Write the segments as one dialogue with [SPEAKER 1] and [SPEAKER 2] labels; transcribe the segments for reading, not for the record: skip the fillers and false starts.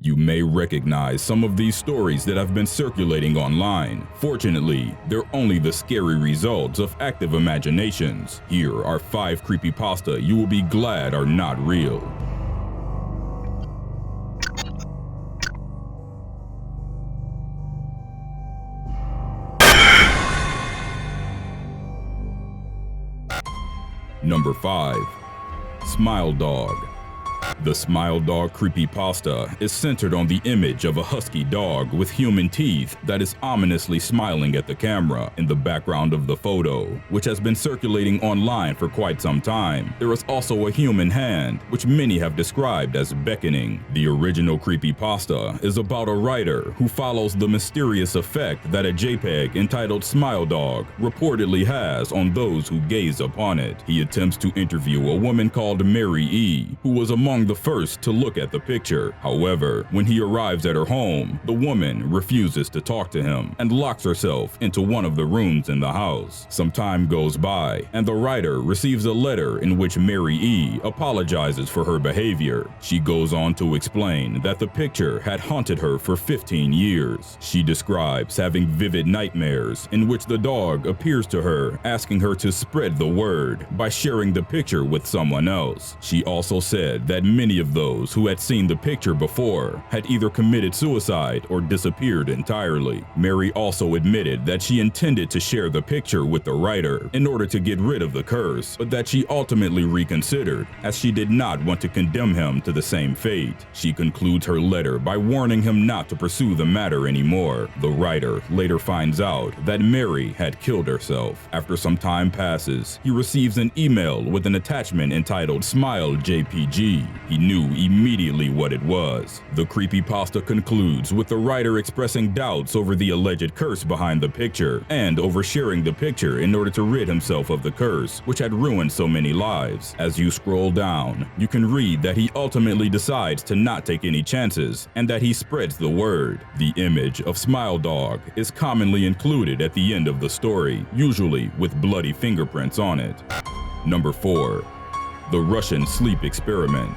[SPEAKER 1] You may recognize some of these stories that have been circulating online. Fortunately, they're only the scary results of active imaginations. Here are 5 creepypasta you will be glad are not real. Number 5. Smile.dog. The Smile.dog creepypasta is centered on the image of a husky dog with human teeth that is ominously smiling at the camera in the background of the photo, which has been circulating online for quite some time. There is also a human hand, which many have described as beckoning. The original creepypasta is about a writer who follows the mysterious effect that a jpeg entitled Smile.dog reportedly has on those who gaze upon it. He attempts to interview a woman called Mary E., who was among the first to look at the picture. However, when he arrives at her home, the woman refuses to talk to him and locks herself into one of the rooms in the house. Some time goes by, and the writer receives a letter in which Mary E. apologizes for her behavior. She goes on to explain that the picture had haunted her for 15 years. She describes having vivid nightmares in which the dog appears to her, asking her to spread the word by sharing the picture with someone else. She also said that many of those who had seen the picture before had either committed suicide or disappeared entirely. Mary also admitted that she intended to share the picture with the writer in order to get rid of the curse, but that she ultimately reconsidered as she did not want to condemn him to the same fate. She concludes her letter by warning him not to pursue the matter anymore. The writer later finds out that Mary had killed herself. After some time passes, he receives an email with an attachment entitled Smile jpeg. He knew immediately what it was. The creepypasta concludes with the writer expressing doubts over the alleged curse behind the picture and oversharing the picture in order to rid himself of the curse, which had ruined so many lives. As you scroll down, you can read that he ultimately decides to not take any chances and that he spreads the word. The image of Smile.dog is commonly included at the end of the story, usually with bloody fingerprints on it. Number 4. The Russian Sleep Experiment.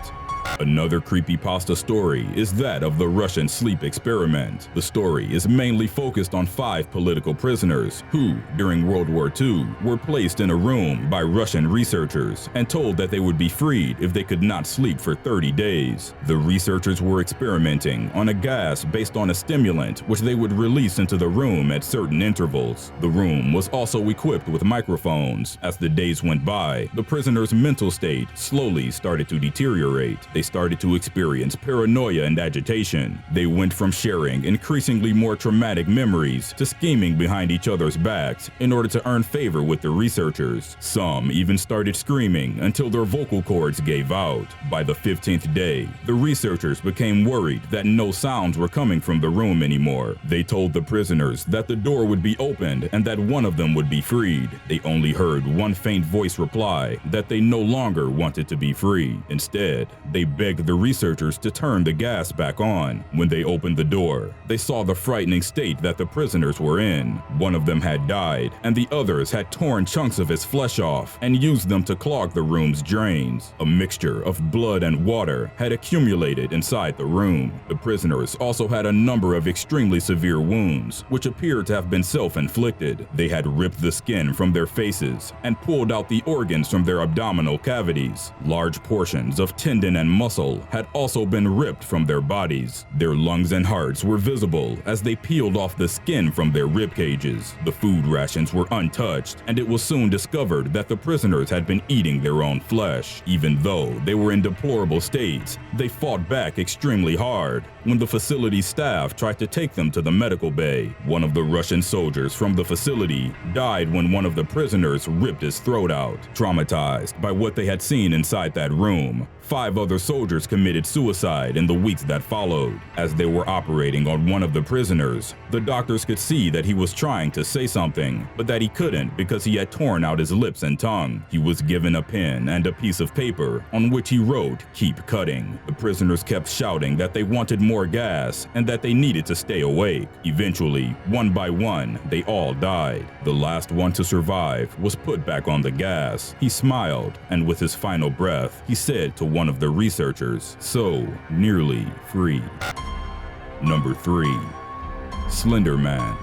[SPEAKER 1] Another creepypasta story is that of the Russian sleep experiment. The story is mainly focused on 5 political prisoners who, during World War II, were placed in a room by Russian researchers and told that they would be freed if they could not sleep for 30 days. The researchers were experimenting on a gas based on a stimulant which they would release into the room at certain intervals. The room was also equipped with microphones. As the days went by, the prisoners' mental state slowly started to deteriorate. They started to experience paranoia and agitation. They went from sharing increasingly more traumatic memories to scheming behind each other's backs in order to earn favor with the researchers. Some even started screaming until their vocal cords gave out. By the 15th day, the researchers became worried that no sounds were coming from the room anymore. They told the prisoners that the door would be opened and that one of them would be freed. They only heard one faint voice reply that they no longer wanted to be free. Instead, they begged the researchers to turn the gas back on. When they opened the door, they saw the frightening state that the prisoners were in. One of them had died, and the others had torn chunks of his flesh off and used them to clog the room's drains. A mixture of blood and water had accumulated inside the room. The prisoners also had a number of extremely severe wounds, which appeared to have been self-inflicted. They had ripped the skin from their faces and pulled out the organs from their abdominal cavities. Large portions of tendon and muscle had also been ripped from their bodies. Their lungs and hearts were visible as they peeled off the skin from their rib cages. The food rations were untouched, and it was soon discovered that the prisoners had been eating their own flesh. Even though they were in deplorable states, they fought back extremely hard. When the facility staff tried to take them to the medical bay, one of the Russian soldiers from the facility died when one of the prisoners ripped his throat out. Traumatized by what they had seen inside that room, 5 other soldiers committed suicide in the weeks that followed. As they were operating on one of the prisoners, the doctors could see that he was trying to say something, but that he couldn't because he had torn out his lips and tongue. He was given a pen and a piece of paper on which he wrote, "Keep cutting." The prisoners kept shouting that they wanted more gas and that they needed to stay awake. Eventually, one by one, they all died. The last one to survive was put back on the gas. He smiled, and with his final breath, he said to one of the researchers, "So nearly free." Number 3. Slenderman.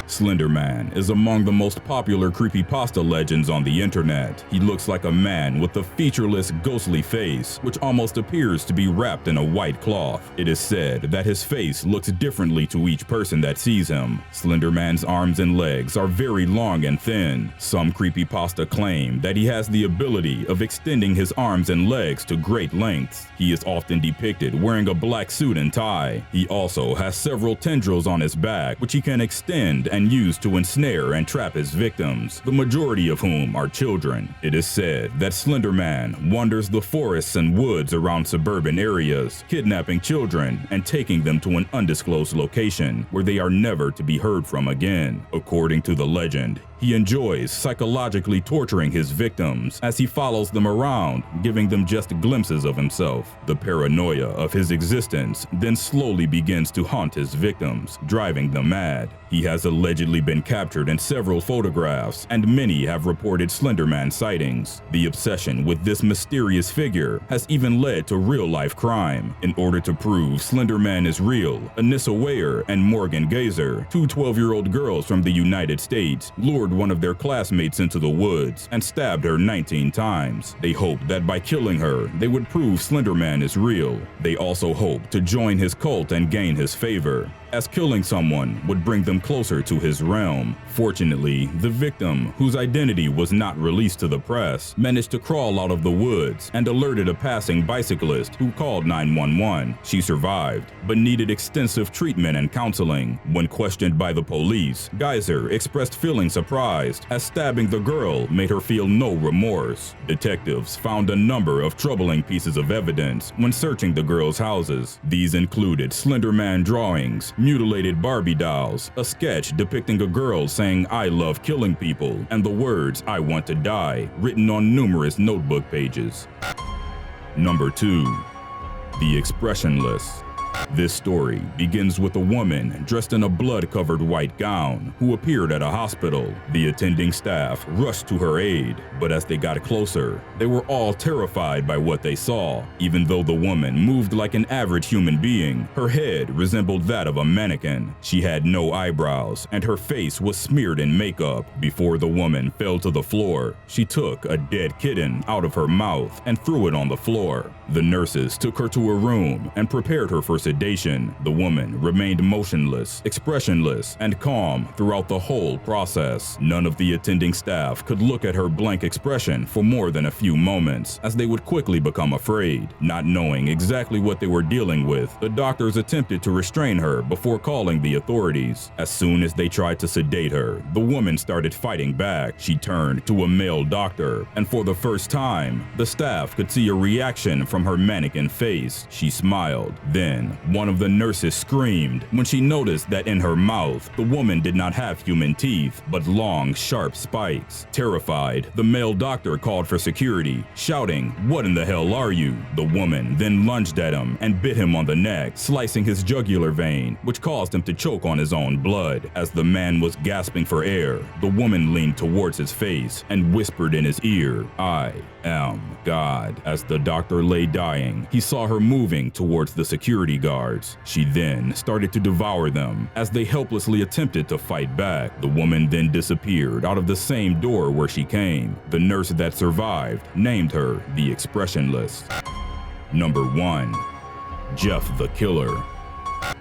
[SPEAKER 1] Slenderman is among the most popular creepypasta legends on the internet. He looks like a man with a featureless, ghostly face, which almost appears to be wrapped in a white cloth. It is said that his face looks differently to each person that sees him. Slenderman's arms and legs are very long and thin. Some creepypasta claim that he has the ability of extending his arms and legs to great lengths. He is often depicted wearing a black suit and tie. He also has several tendrils on his back, which he can extend and use to ensnare and trap his victims, the majority of whom are children. It is said that Slenderman wanders the forests and woods around suburban areas, kidnapping children and taking them to an undisclosed location where they are never to be heard from again. According to the legend, he enjoys psychologically torturing his victims as he follows them around, giving them just glimpses of himself. The paranoia of his existence then slowly begins to haunt his victims, driving them mad. He has allegedly been captured in several photographs, and many have reported Slenderman sightings. The obsession with this mysterious figure has even led to real-life crime. In order to prove Slenderman is real, Anissa Weyer and Morgan Gazer, two 12-year-old girls from the United States, lured one of their classmates into the woods and stabbed her 19 times. They hoped that by killing her, they would prove Slenderman is real. They also hoped to join his cult and gain his favor, as killing someone would bring them closer to his realm. Fortunately, the victim, whose identity was not released to the press, managed to crawl out of the woods and alerted a passing bicyclist who called 911. She survived, but needed extensive treatment and counseling. When questioned by the police, Geyser expressed feeling surprised, as stabbing the girl made her feel no remorse. Detectives found a number of troubling pieces of evidence when searching the girls' houses. These included Slenderman drawings, mutilated Barbie dolls, a sketch depicting a girl saying "I love killing people," and the words "I want to die" written on numerous notebook pages. Number 2. The Expressionless. This story begins with a woman dressed in a blood-covered white gown who appeared at a hospital. The attending staff rushed to her aid, but as they got closer, they were all terrified by what they saw. Even though the woman moved like an average human being, her head resembled that of a mannequin. She had no eyebrows, and her face was smeared in makeup. Before the woman fell to the floor, she took a dead kitten out of her mouth and threw it on the floor. The nurses took her to a room and prepared her for sedation. The woman remained motionless, expressionless, and calm throughout the whole process. None of the attending staff could look at her blank expression for more than a few moments, as they would quickly become afraid. Not knowing exactly what they were dealing with, the doctors attempted to restrain her before calling the authorities. As soon as they tried to sedate her, the woman started fighting back. She turned to a male doctor, and for the first time, the staff could see a reaction from her mannequin face. She smiled. Then, one of the nurses screamed when she noticed that in her mouth, the woman did not have human teeth, but long, sharp spikes. Terrified, the male doctor called for security, shouting, "What in the hell are you?" The woman then lunged at him and bit him on the neck, slicing his jugular vein, which caused him to choke on his own blood. As the man was gasping for air, the woman leaned towards his face and whispered in his ear, "I am God." As the doctor lay dying, he saw her moving towards the security guards. She then started to devour them as they helplessly attempted to fight back. The woman then disappeared out of the same door where she came. The nurse that survived named her the Expressionless. Number 1. Jeff the Killer.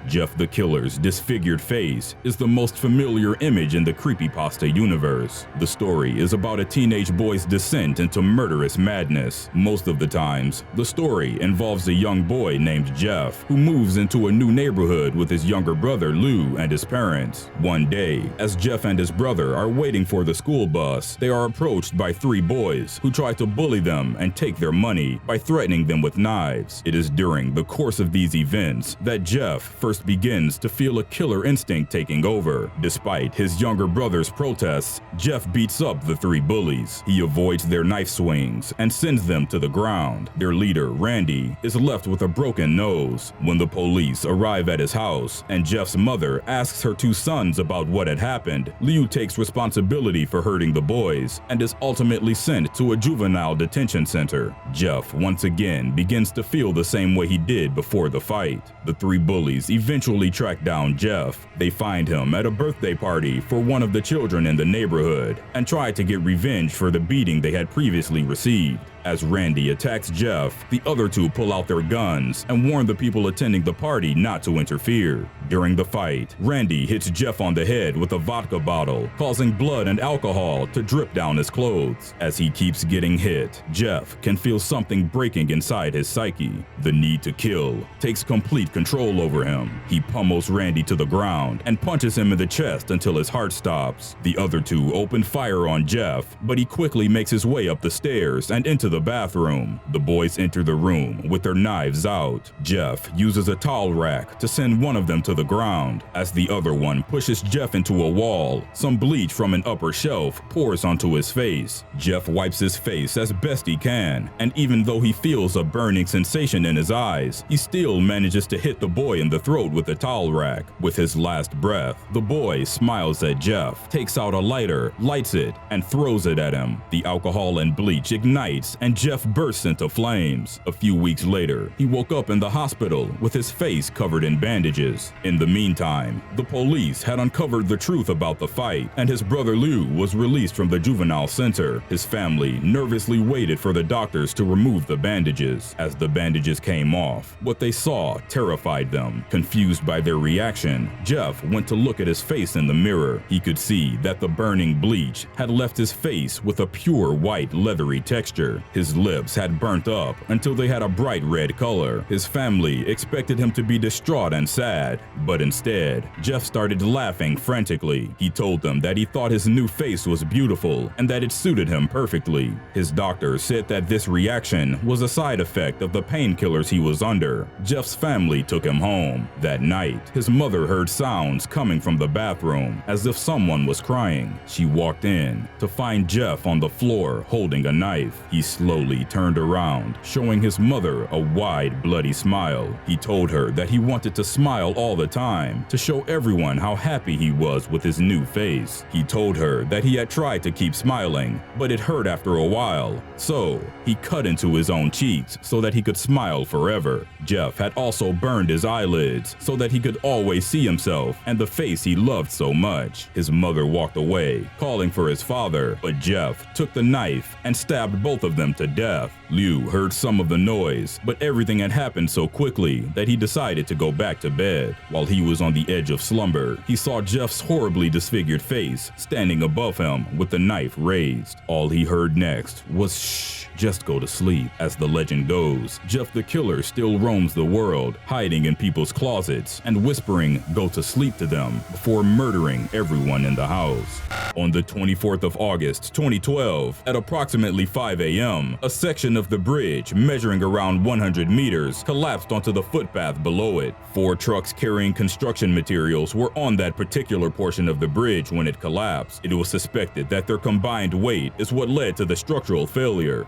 [SPEAKER 1] Jeff the Killer's disfigured face is the most familiar image in the creepypasta universe. The story is about a teenage boy's descent into murderous madness. Most of the times, the story involves a young boy named Jeff who moves into a new neighborhood with his younger brother Lou and his parents. One day, as Jeff and his brother are waiting for the school bus, they are approached by 3 boys who try to bully them and take their money by threatening them with knives. It is during the course of these events that Jeff first begins to feel a killer instinct taking over. Despite his younger brother's protests, Jeff beats up the 3 bullies. He avoids their knife swings and sends them to the ground. Their leader, Randy, is left with a broken nose. When the police arrive at his house and Jeff's mother asks her 2 sons about what had happened, Liu takes responsibility for hurting the boys and is ultimately sent to a juvenile detention center. Jeff once again begins to feel the same way he did before the fight. The 3 bullies eventually track down Jeff. They find him at a birthday party for one of the children in the neighborhood and try to get revenge for the beating they had previously received. As Randy attacks Jeff, the other two pull out their guns and warn the people attending the party not to interfere. During the fight, Randy hits Jeff on the head with a vodka bottle, causing blood and alcohol to drip down his clothes. As he keeps getting hit, Jeff can feel something breaking inside his psyche. The need to kill takes complete control over him. He pummels Randy to the ground and punches him in the chest until his heart stops. The other two open fire on Jeff, but he quickly makes his way up the stairs and into the bathroom. The boys enter the room with their knives out. Jeff uses a towel rack to send one of them to the ground. As the other one pushes Jeff into a wall, some bleach from an upper shelf pours onto his face. Jeff wipes his face as best he can, and even though he feels a burning sensation in his eyes, he still manages to hit the boy in the throat with the towel rack. With his last breath, the boy smiles at Jeff, takes out a lighter, lights it, and throws it at him. The alcohol and bleach ignites and Jeff bursts into flames. A few weeks later, he woke up in the hospital with his face covered in bandages. In the meantime, the police had uncovered the truth about the fight, and his brother Lou was released from the juvenile center. His family nervously waited for the doctors to remove the bandages. As the bandages came off, what they saw terrified them. Confused by their reaction, Jeff went to look at his face in the mirror. He could see that the burning bleach had left his face with a pure white leathery texture. His lips had burnt up until they had a bright red color. His family expected him to be distraught and sad, but instead, Jeff started laughing frantically. He told them that he thought his new face was beautiful and that it suited him perfectly. His doctor said that this reaction was a side effect of the painkillers he was under. Jeff's family took him home. That night, his mother heard sounds coming from the bathroom as if someone was crying. She walked in to find Jeff on the floor holding a knife. He slowly turned around, showing his mother a wide, bloody smile. He told her that he wanted to smile all the time to show everyone how happy he was with his new face. He told her that he had tried to keep smiling, but it hurt after a while, so he cut into his own cheeks so that he could smile forever. Jeff had also burned his eyelids so that he could always see himself and the face he loved so much. His mother walked away, calling for his father, but Jeff took the knife and stabbed both of them to death. Liu heard some of the noise, but everything had happened so quickly that he decided to go back to bed. While he was on the edge of slumber, he saw Jeff's horribly disfigured face standing above him with the knife raised. All he heard next was shh, just go to sleep. As the legend goes, Jeff the killer still roams the world, hiding in people's closets and whispering go to sleep to them before murdering everyone in the house. On the 24th of August 2012, at approximately 5 a.m., a section of the bridge measuring around 100 meters collapsed onto the footpath below it. 4 trucks carrying construction materials were on that particular portion of the bridge when it collapsed. It was suspected that their combined weight is what led to the structural failure.